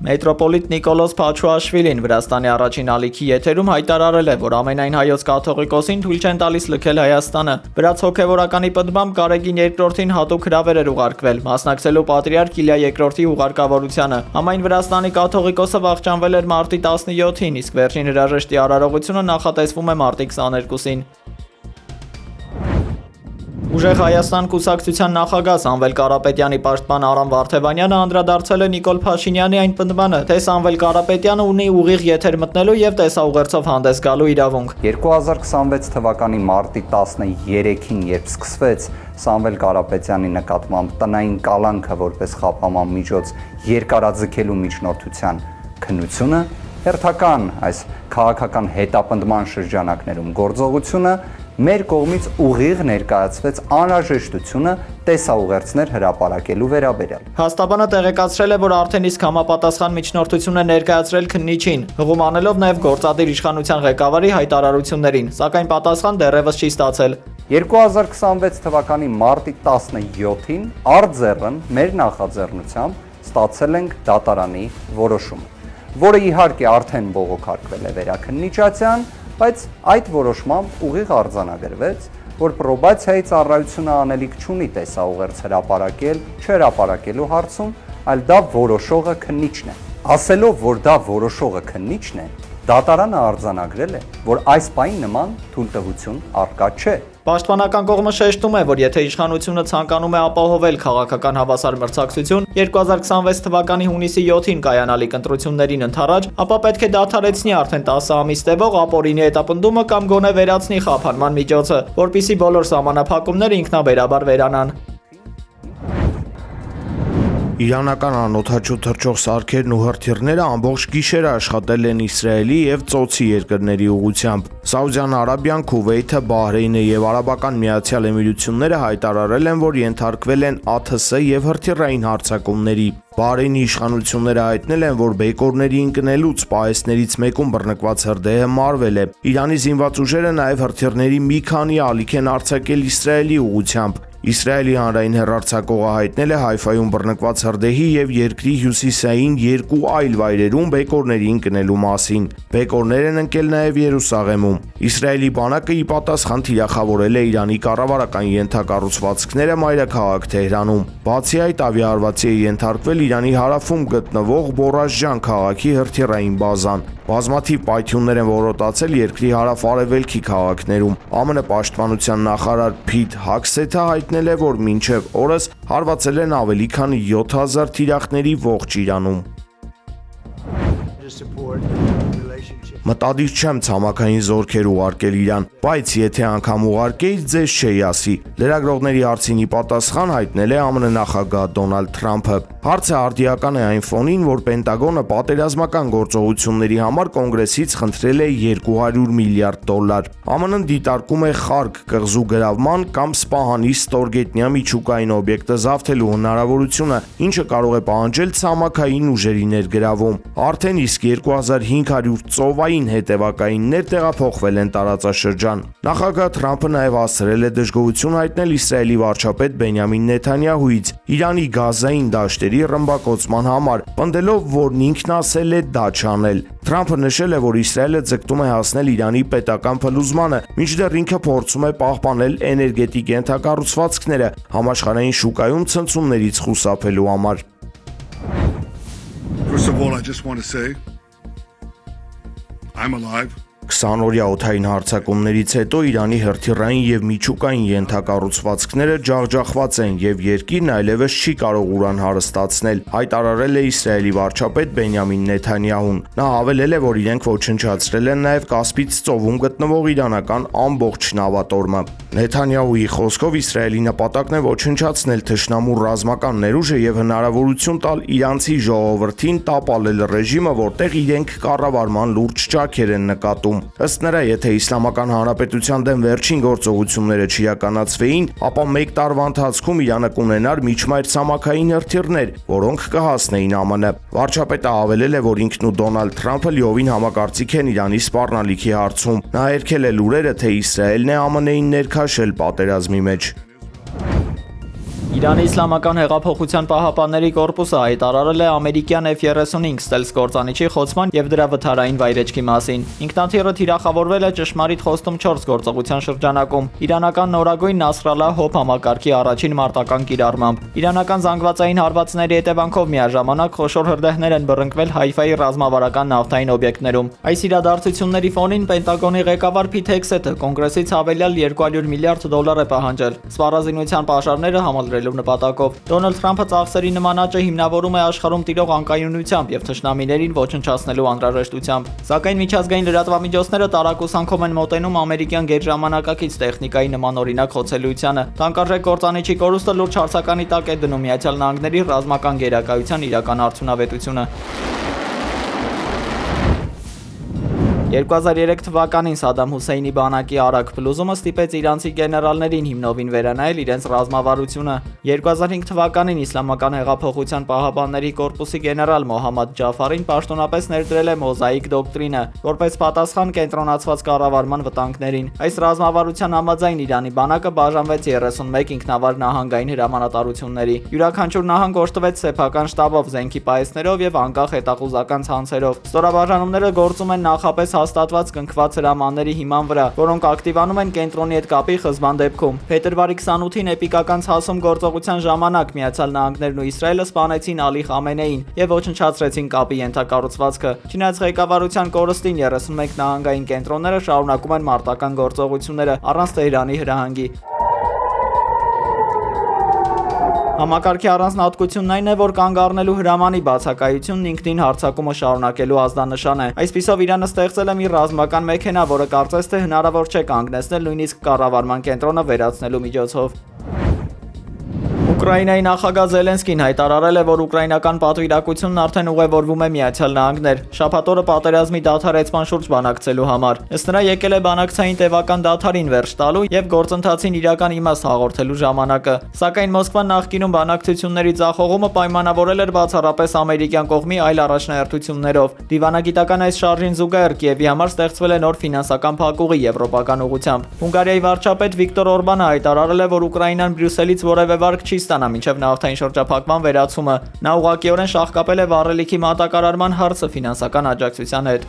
Մետրոպոլիտ Նիկոլոս Փաչուաշվիլին Վրաստանի առաջին ալիքի եթերում հայտարարել է, որ ամենայն հայոց կաթողիկոսին թույլ չեն տալիս լքել Հայաստանը։ Վրաց հոգևորականի պնդմամբ Գարեգին II-ին հատուկ հրավեր էր ուղարկվել, մասնակցելու պատրիարք Իլիա II-ի ուղարկավորությանը։ Համայն Վրաստանի կաթողիկոսը վախճանվել էր մարտի 17-ին, իսկ վերջին հրաժեշտի արարողությունը նախատեսվում է մարտի 22-ին։ Ուժեղ Հայաստան կուսակցության նախագահ Սամվել Կարապետյանի պաշտպան Արամ Վարդևանյանը անդրադարձել է Նիկոլ Փաշինյանի այն պնդմանը, թե Սամվել Կարապետյանը ունի ուղիղ եթեր մտնելու եւ տեսաուղերձով հանդես գալու իրավունք։ 2026 թվականի մարտի 13-ին, երբ սկսվեց Սամվել Կարապետյանի նկատմամբ տնային կալանքը որպես խափանման միջոց երկարաձգելու միջնորդության քննությունը, հերթական այս քաղաքական հետապնդման շրջանակներում գործողությունը մեր կողմից ուղիղ ներկայացվեց անհրաժեշտությունը տեսաուղերձներ հրապարակելու վերաբերյալ։ Հաստաբանը տեղեկացրել է, որ արդեն իսկ համապատասխան միջնորդություն է ներկայացրել քննիչին, հղում անելով նաև գործադիր իշխանության ղեկավարի հայտարարություններին, սակայն պատասխան դեռևս չի ստացել։ 2026 թվականի մարտի 17-ին արձեռն մեր նախաձեռնությամբ ստացել ենք դատարանի որոշումը, որը իհարկե արդեն բողոքարկվել է վերաքննիչության, բայց այդ որոշմամբ ուղիղ արձանագրվեց, որ պրոբացիայի ծառայությունը անելիք չունի տեսաուղերձ հրապարակել, չհրապարակելու հարցում, այլ դա որոշողը քննիչն է։ Ասելով, որ դա որոշողը քննիչն է, դատարանը արձանագրել է, որ այս պահին նման թույլտվություն առկա չէ։ Պաշտպանական կողմը շեշտում է, որ եթե իշխանությունը ցանկանում է ապահովել քաղաքական հավասար մրցակցություն 2026 թվականի հունիսի 7-ին կայանալիք ընտրություններին ընդառաջ, ապա պետք է դադարեցնի արդեն 10 ամիս տևող ապօրինի հետապնդումը կամ գոնե վերացնի խափանման միջոցը, որպեսզի բոլոր սահմանափակումները ինքնաբերաբար վերանան։ Իրանական անօդաչու թռչող սարքերն ու հրթիռները ամբողջ գիշերը աշխատել են Իսրայելի եւ Ծոցի երկրների ուղղությամբ։ Սաուդյան Արաբիան, Քուվեյթը, Բահրեյնը եւ Արաբական Միացյալ Էմիրությունները հայտարարել են, որ ենթարկվել են ԱԹՍ եւ հրթիռային հարձակումների։ Բահրեյնի իշխանությունները հայտնել են, որ բեկորների ընկնելուց պահեստներից մեկում բռնկված հրդեհը մարվել է։ Իրանի զինված ուժերը նաեւ հրթիռների մի քանի ալիք են արձակել Իսրայելի ուղղությամբ։ Իսրայելի հանրային հեռարձակողը հայտնել է Հայֆայում բռնկված հրդեհի եւ երկրի հյուսիսային երկու այլ վայրերում բեկորների ընկնելու մասին։ Բեկորներ են ընկել նաեւ Երուսաղեմում։ Իսրայելի բանակը ի պատասխան թիրախավորել է Իրանի կառավարական ենթակառուցվածքները մայրաքաղաք Թեհրանում։ Բացի այդ, ավիաարվածի է ենթարկվել Իրանի հարավում գտնվող Բորաշջան քաղաքի հրթիռային բազան։ Բազմաթիվ պայթյուններ են որոտացել երկրի հարավ-արևելքի քաղաքներում։ ԱՄՆ պաշտպանության նախարար Փիթ Հաքսեթը հայտնել է, որ մինչև օրս հարվածել են ավելի քան 7000 թիրախների ողջ Իրանում։ Մտադիր չեմ ցամաքային զորքեր ուղարկել Իրան, բայց եթե անգամ ուղարկեի, ձեզ չէի ասի։ Լրագրողների հարցին ի պատասխան հայտնել է ԱՄՆ նախագահ Դոնալդ Թրամփը։ Հարցը արդիական է այն ֆոնին, որ Պենտագոնը պատերազմական գործողությունների համար կոնգրեսից խնդրել է $200 միլիարդ։ ԱՄՆ-ն դիտարկում է Խարկ կղզու գրավման կամ Սպահանի ստորգետնյա միջուկային օբյեկտը զավթելու հնարավորությունը, ինչը կարող է պահանջել ցամաքային ուժերի ներգրավում։ Արդեն իսկ 2500 ծովային հետևակայիններ տեղափոխվել են տարածաշրջան։ Նախագահ Թրամփը նաև հասցրել է դժգոհություն հայտնել Իսրայելի վարչապետ Բենյամին Նեթանյահուից Իրանի գազային դաշտերի ռմբակոծման համար, պնդելով, որ ինքն ասել է դա չանել։ Թրամփը նշել է, որ Իսրայելը ձգտում է հասնել Իրանի պետական փլուզմանը, մինչդեռ ինքը փորձում է պահպանել էներգետիկ ենթակառուցվածքները համաշխարհային շուկայում ցնցումներից խուսափելու համար։ First of all, I just want to say I'm alive. 20-օրյա օդային հարձակումներից հետո Իրանի հրթիռային եւ միջուկային ենթակառուցվածքները ջախջախված են եւ երկիրն այլևս չի կարող ուրան հարստացնել, հայտարարել է Իսրայելի վարչապետ Բենյամին Նեթանյահուն։ Նա հավելել է, որ իրենք ոչնչացրել են նաեւ Կասպից ծովում գտնվող իրանական ամբողջ նավատորմը։ Նեթանյահուի խոսքով Իսրայելի նպատակն է ոչնչացնել թշնամու ռազմական ներուժը եւ հնարավորություն տալ իրանցի ժողովրդին տապալել ռեժիմը, որտեղ իրենք կառավարման լուրջ ճաքեր են նկատում։ Ըստ նրա, եթե Իսլամական Հանրապետության դեմ վերջին գործողությունները չիրականացվեին, ապա մեկ տարվա ընթացքում Իրանը կունենար միջմայր ցամաքային հրթիռներ, որոնք կհասնեին ԱՄՆ։ Վարչապետը հավելել է, որ ինքն ու Դոնալդ Թրամփը լիովին համակարծիք են Իրանի սպառնալիքի հարցում։ Նա հերքել է լուրերը, թե Իսրայելն է ԱՄՆ-ին ներքաշել պատերազմի մեջ։ Իրանի Իսլամական հեղափոխության պահապանների կորպուսը հայտարարել է ամերիկյան F-35 ստելս կործանիչի խոցման եւ դրա վթարային վայրեջքի մասին։ Ինքնաթիռը թիրախավորվել է ճշմարիտ խոստում 4 գործողության շրջանակում իրանական նորագույն Նասրալլահ հոբ համակարգի առաջին մարտական կիրառմամբ։ Իրանական զանգվածային հարվածների հետևանքով միաժամանակ խոշոր հրդեհներ են բռնկվել Հայֆայի ռազմավարական նավթային օբյեկտներում։ Այս իրադարձությունների ֆոնին Պենտագոնի ղեկավար Փիթ Հեքսեթը կոնգրեսից հավելյալ $200 միլիարդ է պահանջել։ Սպառազինության պաշարները համալրելու նպատակով Դոնալդ Թրամփը ծախսերի նման աճը հիմնավորում է աշխարհում տիրող անկայունությամբ եւ թշնամիներին ոչնչացնելու անհրաժեշտությամբ։ Սակայն միջազգային լրատվամիջոցները տարակուսանքով են մոտենում ամերիկյան գերժամանակակից տեխնիկայի նմանօրինակ խոցելիությանը։ Թանկարժեք կործանիչի կորուստը լուրջ հարցականի տակ է դնում Միացյալ Նահանգների ռազմական գերակայության իրական արդյունավետությունը։ 2003 թվականին Սադամ Հուսեյնի բանակի արագ փլուզումը ստիպեց իրանցի գեներալներին հիմնովին վերանայել իրենց ռազմավարությունը։ 2005 թվականին Իսլամական հեղափոխության պահապանների կորպուսի գեներալ Մոհամմադ Ջաֆարին պաշտոնապես ներդրել է մոզաիկ դոկտրինը, որպես պատասխան կենտրոնացված կառավարման վտանգներին։ Այս ռազմավարության համաձայն Իրանի բանակը բաժանվեց 31 ինքնավար նահանգային հրամանատարությունների։ Յուրաքանչյուր նահանգ օժտվեց սեփական շտաբով, զենքի պահեստներով եւ անկախ հետախուզական ցանցերով։ Ստորաբաժանումները գործում են նախապես հաստատված կնքված հրամանների հիման վրա, որոնք ակտիվանում են կենտրոնի հետ կապի խզման դեպքում։ Փետրվարի 28-ին էպիկական ցասում գործողության ժամանակ Միացյալ Նահանգներն ու Իսրայելը սպանեցին Ալի Խամենեին եւ ոչնչացրեցին կապի ենթակառուցվածքը։ Չնայած ղեկավարության կորստին 31 նահանգային կենտրոնները շարունակում են մարտական գործողությունները առանց Թեհրանի հրահանգի։ Համակարգի առանձնահատկությունն այն է, որ կանգ առնելու հրամանի բացակայությունն ինքնին հարձակումը շարունակելու ազդանշան է։ Այսպիսով Իրանը ստեղծել է մի ռազմական մեքենա, որը կարծես թե հնարավոր չէ կանգնեցնել նույնիսկ կառավարման կենտրոնը վերացնելու միջոցով։ Ուկրաինայի նախագահ Զելենսկին հայտարարել է, որ ուկրաինական պատվիրակությունն արդեն ուղևորվում է Միացյալ Նահանգներ, շաբաթ օրը պատերազմի դադարեցման շուրջ բանակցելու համար։ Ըստ նրա եկել է բանակցային տևական դադարին վերջ տալու եւ գործընթացին իրական իմաստ հաղորդելու ժամանակը։ Սակայն Մոսկվան նախկինում բանակցությունների ձախողումը պայմանավորել էր բացառապես ամերիկյան կողմի այլ առաջնահերթություններով։ Դիվանագիտական այս շարժին զուգահեռ Կիևի համար ստեղծվել է նոր ֆինանսական փակուղի եվրոպական ուղղությամբ։ Հունգարիայի վարչապետ Վիկտոր Օրբանը հայտարարել է, որ Ուկրաինան Բրյուսելից որևէ վարկ չի ստանա մինչև նավթային շրջափակման վերացումը։ Նա ուղղակիորեն շահկապել է վառելիքի մատակարարման հարցը ֆինանսական աջակցության հետ։